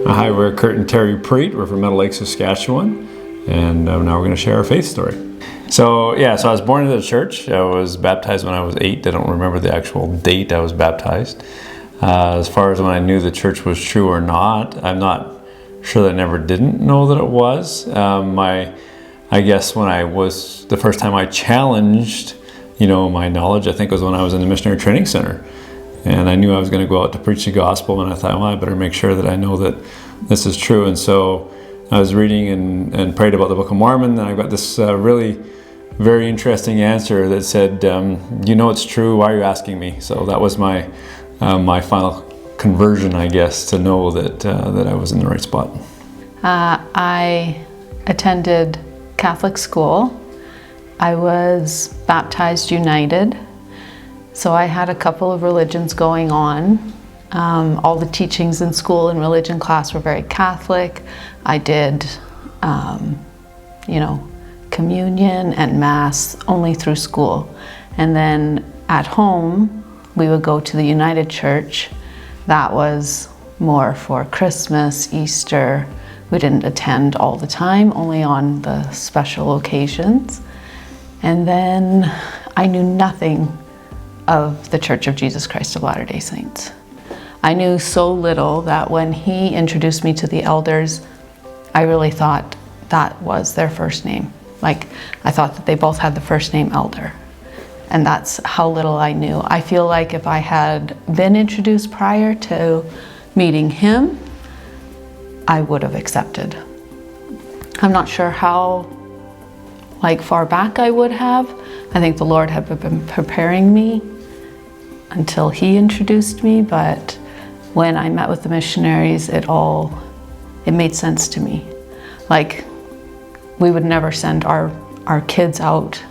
Hi, we're Kirt and Terri Preet. We're from Meadow Lake, Saskatchewan, and now we're going to share our faith story. So I was born into the church. I was baptized when I was 8. I don't remember the actual date I was baptized. As far as when I knew the church was true or not, I'm not sure that I never didn't know that it was. I guess when I was, the first time I challenged, my knowledge, I think was when I was in the missionary training center. And I knew I was going to go out to preach the gospel, and I thought, well, I better make sure that I know that this is true. And so I was reading and prayed about the Book of Mormon, and I got this really very interesting answer that said, it's true, why are you asking me? So that was my final conversion, I guess, to know that I was in the right spot. I attended Catholic school. I was baptized United. So I had a couple of religions going on. All the teachings in school and religion class were very Catholic. I did, communion and mass only through school. And then at home, we would go to the United Church. That was more for Christmas, Easter. We didn't attend all the time, only on the special occasions. And then I knew nothing of the Church of Jesus Christ of Latter-day Saints. I knew so little that when he introduced me to the elders, I really thought that was their first name. Like, I thought that they both had the first name Elder. And that's how little I knew. I feel like if I had been introduced prior to meeting him, I would have accepted. I'm not sure how far back I would have. I think the Lord had been preparing me until he introduced me, but when I met with the missionaries, it made sense to me. Like, we would never send our kids out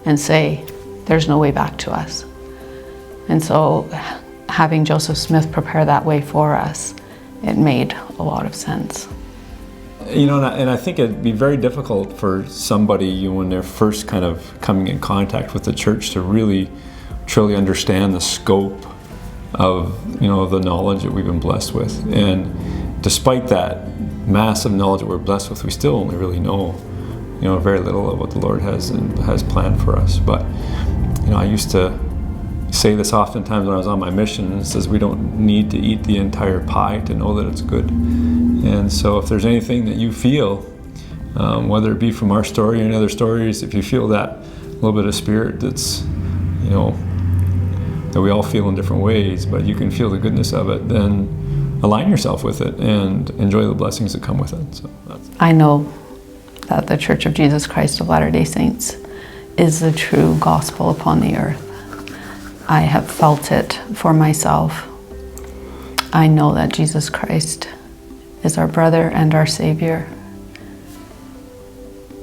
and say, there's no way back to us. And so having Joseph Smith prepare that way for us, it made a lot of sense. And I think it'd be very difficult for somebody when they're first kind of coming in contact with the church to really truly understand the scope of the knowledge that we've been blessed with. And despite that massive knowledge that we're blessed with, we still only really know very little of what the Lord has planned for us. But I used to say this oftentimes when I was on my mission. It says we don't need to eat the entire pie to know that it's good. And so if there's anything that you feel, whether it be from our story or any other stories, if you feel that little bit of spirit that's that we all feel in different ways, but you can feel the goodness of it, then align yourself with it and enjoy the blessings that come with it. So I know that the Church of Jesus Christ of Latter-day Saints is the true gospel upon the earth. I have felt it for myself. I know that Jesus Christ is our brother and our Savior.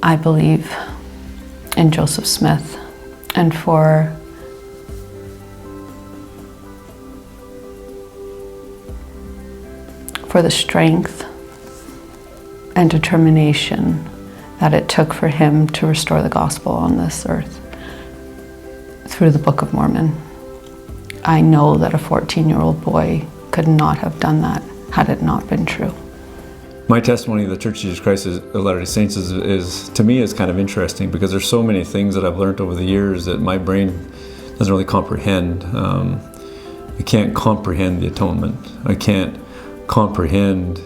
I believe in Joseph Smith, and for the strength and determination that it took for him to restore the gospel on this earth through the Book of Mormon. I know that a 14-year-old boy could not have done that had it not been true. My testimony of the Church of Jesus Christ of Latter-day Saints is to me is kind of interesting, because there's so many things that I've learned over the years that my brain doesn't really comprehend. I can't comprehend the atonement. I can't comprehend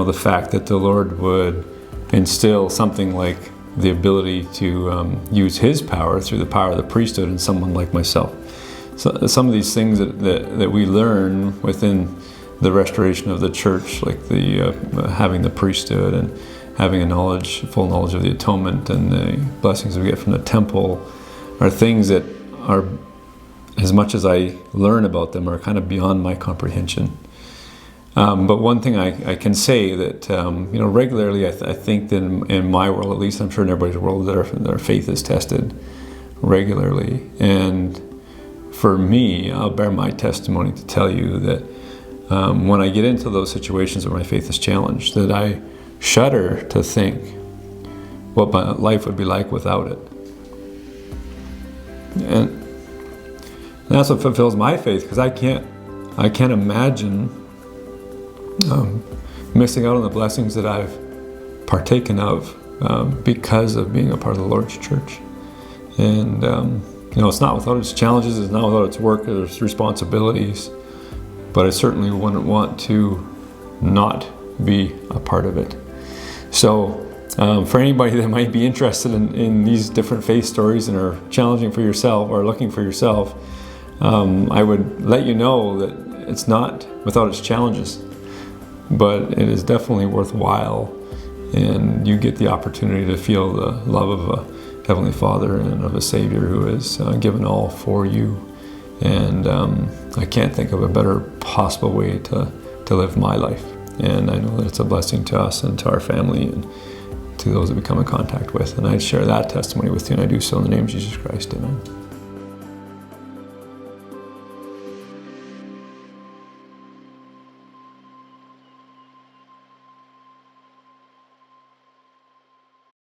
the fact that the Lord would instill something like the ability to use his power through the power of the priesthood in someone like myself. So some of these things that we learn within the restoration of the church, like the having the priesthood and having full knowledge of the atonement and the blessings we get from the temple, are things that are, as much as I learn about them, are kind of beyond my comprehension. But one thing I can say that regularly, I think that in my world, at least, I'm sure in everybody's world, that our faith is tested regularly. And for me, I'll bear my testimony to tell you that when I get into those situations where my faith is challenged, that I shudder to think what my life would be like without it. And that's what fulfills my faith, because I can't imagine missing out on the blessings that I've partaken of because of being a part of the Lord's church. And it's not without its challenges, it's not without its work, its responsibilities, but I certainly wouldn't want to not be a part of it. So for anybody that might be interested in these different faith stories and are challenging for yourself or looking for yourself, I would let you know that it's not without its challenges, but it is definitely worthwhile, and you get the opportunity to feel the love of a Heavenly Father and of a Savior who has given all for you. And I can't think of a better possible way to live my life. And I know that it's a blessing to us and to our family and to those that we come in contact with. And I share that testimony with you, and I do so in the name of Jesus Christ. Amen.